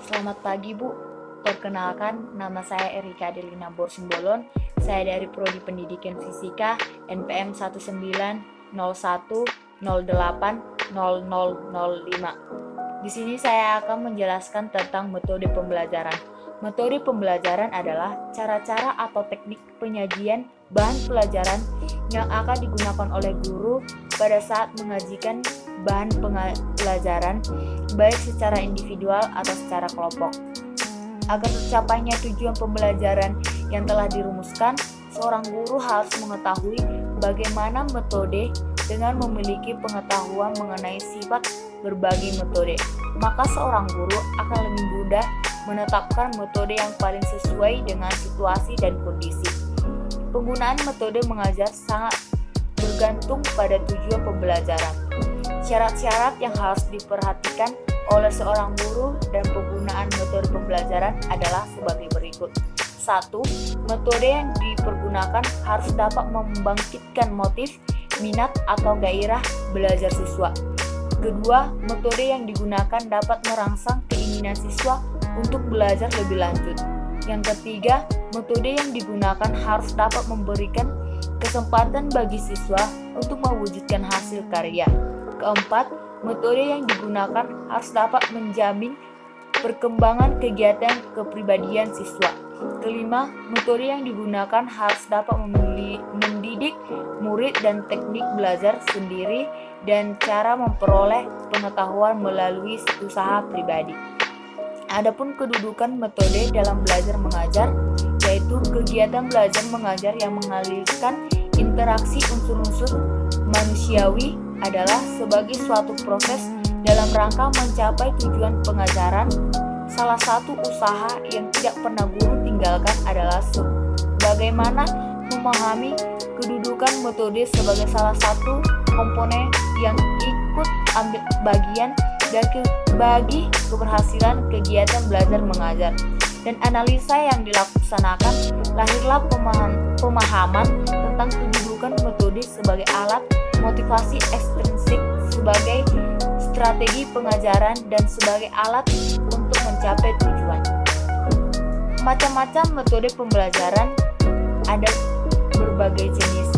Selamat pagi Bu, perkenalkan nama saya Erika Adelina Borsimbolon. Saya dari Prodi Pendidikan Fisika NPM 1901080005. Di sini saya akan menjelaskan tentang metode pembelajaran. Metode pembelajaran adalah cara-cara atau teknik penyajian bahan pelajaran yang akan digunakan oleh guru pada saat mengajikan bahan pelajaran, baik secara individual atau secara kelompok. Agar tercapainya tujuan pembelajaran yang telah dirumuskan, seorang guru harus mengetahui bagaimana metode dengan memiliki pengetahuan mengenai sifat berbagai metode. Maka seorang guru akan lebih mudah menetapkan metode yang paling sesuai dengan situasi dan kondisi. Penggunaan metode mengajar sangat bergantung pada tujuan pembelajaran. Syarat-syarat yang harus diperhatikan oleh seorang guru dan penggunaan metode pembelajaran adalah sebagai berikut. 1. Metode yang dipergunakan harus dapat membangkitkan motif, minat, atau gairah belajar siswa. Kedua, metode yang digunakan dapat merangsang keinginan siswa untuk belajar lebih lanjut. Yang ketiga, metode yang digunakan harus dapat memberikan kesempatan bagi siswa untuk mewujudkan hasil karya. Keempat, metode yang digunakan harus dapat menjamin perkembangan kegiatan kepribadian siswa. Kelima, metode yang digunakan harus dapat mendidik murid dan teknik belajar sendiri dan cara memperoleh pengetahuan melalui usaha pribadi. Adapun kedudukan metode dalam belajar mengajar, yaitu kegiatan belajar mengajar yang mengalirkan interaksi unsur-unsur manusiawi adalah sebagai suatu proses dalam rangka mencapai tujuan pengajaran. Salah satu usaha yang tidak pernah guru tinggalkan adalah bagaimana memahami kedudukan metode sebagai salah satu komponen yang ikut ambil bagian bagi keberhasilan kegiatan belajar mengajar. Dan analisa yang dilaksanakan, lahirlah pemahaman tentang kedudukan metode sebagai alat motivasi ekstrinsik, sebagai strategi pengajaran, dan sebagai alat untuk mencapai tujuan. Macam-macam metode pembelajaran ada berbagai jenis,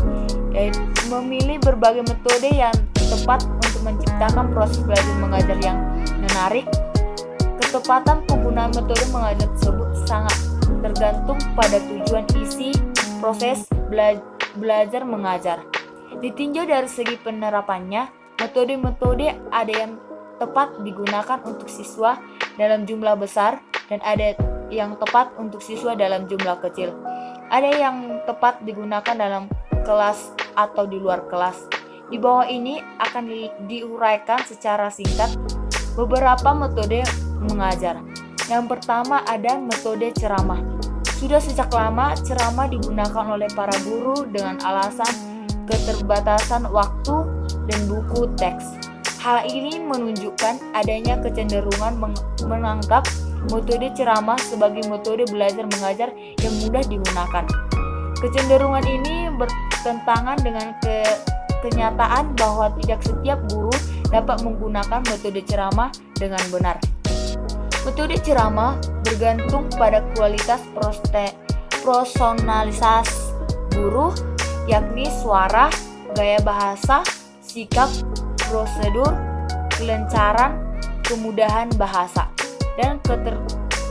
yaitu memilih berbagai metode yang tepat untuk menciptakan proses belajar mengajar yang menarik. Ketepatan penggunaan metode mengajar tersebut sangat tergantung pada tujuan isi proses belajar mengajar. Ditinjau dari segi penerapannya, metode-metode ada yang tepat digunakan untuk siswa dalam jumlah besar dan ada yang tepat untuk siswa dalam jumlah kecil. Ada yang tepat digunakan dalam kelas atau di luar kelas. Di bawah ini akan diuraikan secara singkat beberapa metode mengajar. Yang pertama ada metode ceramah. Sudah sejak lama ceramah digunakan oleh para guru dengan alasan keterbatasan waktu dan buku teks. Hal ini menunjukkan adanya kecenderungan menganggap metode ceramah sebagai metode belajar mengajar yang mudah digunakan. Kecenderungan ini bertentangan dengan kenyataan bahwa tidak setiap guru dapat menggunakan metode ceramah dengan benar. Metode ceramah bergantung pada kualitas personalisasi guru, yakni suara, gaya bahasa, sikap, prosedur, kelancaran, kemudahan bahasa, dan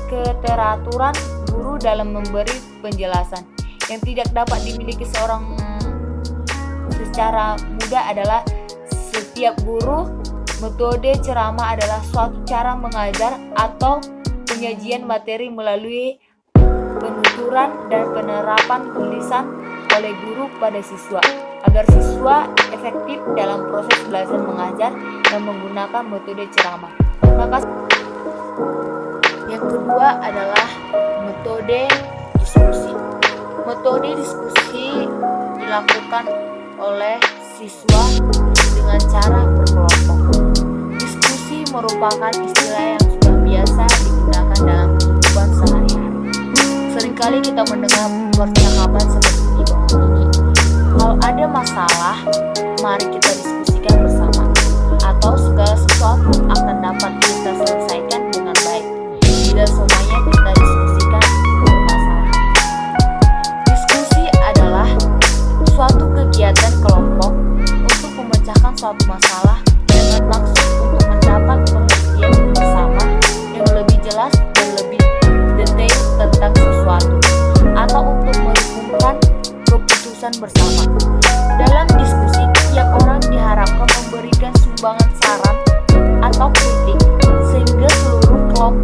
keteraturan guru dalam memberi penjelasan. Yang tidak dapat dimiliki seorang secara mudah adalah setiap guru. Metode ceramah adalah suatu cara mengajar atau penyajian materi melalui penuturan dan penerapan tulisan oleh guru pada siswa, agar siswa efektif dalam proses belajar mengajar dan menggunakan metode ceramah. Maka yang kedua adalah metode diskusi. Metode diskusi dilakukan oleh siswa dengan cara berkelompok. Diskusi merupakan istilah yang sudah biasa digunakan dalam kehidupan sehari-hari. Seringkali kita mendengar percakapan seperti di bawah ini. Kalau ada masalah, mari kita diskusikan bersama, atau segala sesuatu akan dapat kita selesaikan dengan baik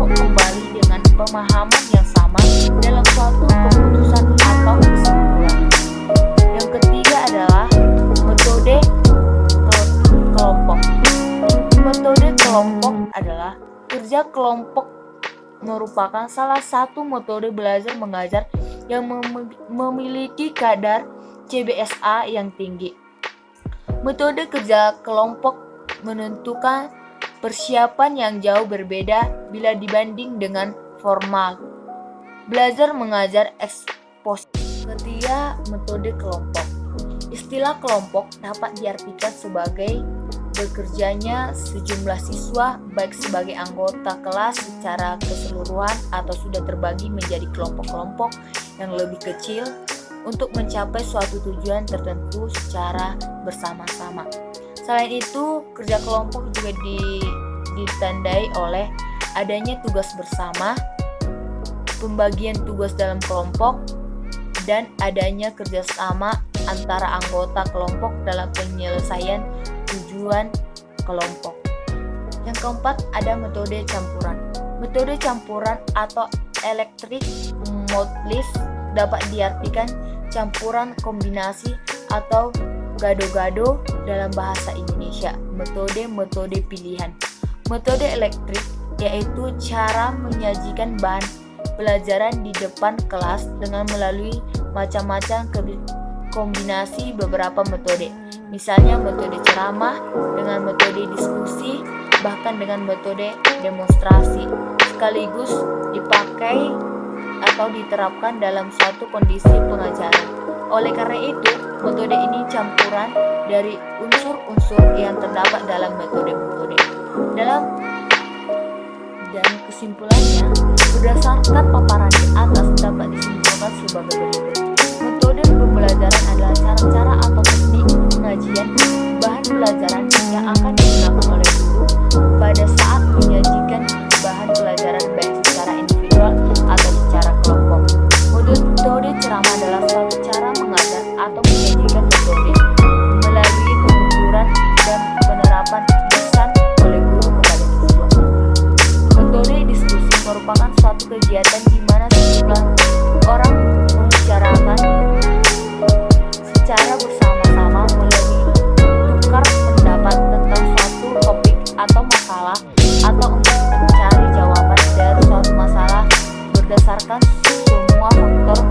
kelompok kembali dengan pemahaman yang sama dalam suatu keputusan atau kesimpulan. Yang ketiga adalah metode kelompok. Metode kelompok adalah kerja kelompok, merupakan salah satu metode belajar mengajar yang memiliki kadar CBSA yang tinggi. Metode kerja kelompok menentukan persiapan yang jauh berbeda bila dibanding dengan formal belajar mengajar eksposisi. Ketiga, metode kelompok. Istilah kelompok dapat diartikan sebagai bekerjanya sejumlah siswa baik sebagai anggota kelas secara keseluruhan atau sudah terbagi menjadi kelompok-kelompok yang lebih kecil untuk mencapai suatu tujuan tertentu secara bersama-sama. Selain itu, kerja kelompok juga ditandai oleh adanya tugas bersama, pembagian tugas dalam kelompok, dan adanya kerjasama antara anggota kelompok dalam penyelesaian tujuan kelompok. Yang keempat, ada metode campuran. Metode campuran atau electric modelist dapat diartikan campuran, kombinasi, atau gado-gado dalam bahasa Indonesia. Metode pilihan. Metode elektrik yaitu cara menyajikan bahan pelajaran di depan kelas dengan melalui macam-macam kombinasi beberapa metode. Misalnya metode ceramah dengan metode diskusi, bahkan dengan metode demonstrasi, sekaligus dipakai atau diterapkan dalam suatu kondisi pengajaran. Oleh karena itu, metode ini campuran dari unsur-unsur yang terdapat dalam metode-metode. Dan kesimpulannya, berdasarkan paparan di atas dapat disimpulkan sebagai berikut. Metode pembelajaran adalah cara-cara atau teknik pengajian bahan pelajaran yang akan digunakan oleh guru pada saat menyajikan bahan pelajaran baik secara individual atau secara kelompok. Metode ceramah adalah suatu cara mengajar atau menyajikan metode melalui pengukuran dan penerapan lisan oleh guru kepada siswa. Metode diskusi merupakan suatu kegiatan di mana sejumlah orang membicarakan secara bersama-sama melalui tukar pendapat tentang suatu topik atau masalah, atau untuk mencari jawaban dari suatu masalah berdasarkan semua faktor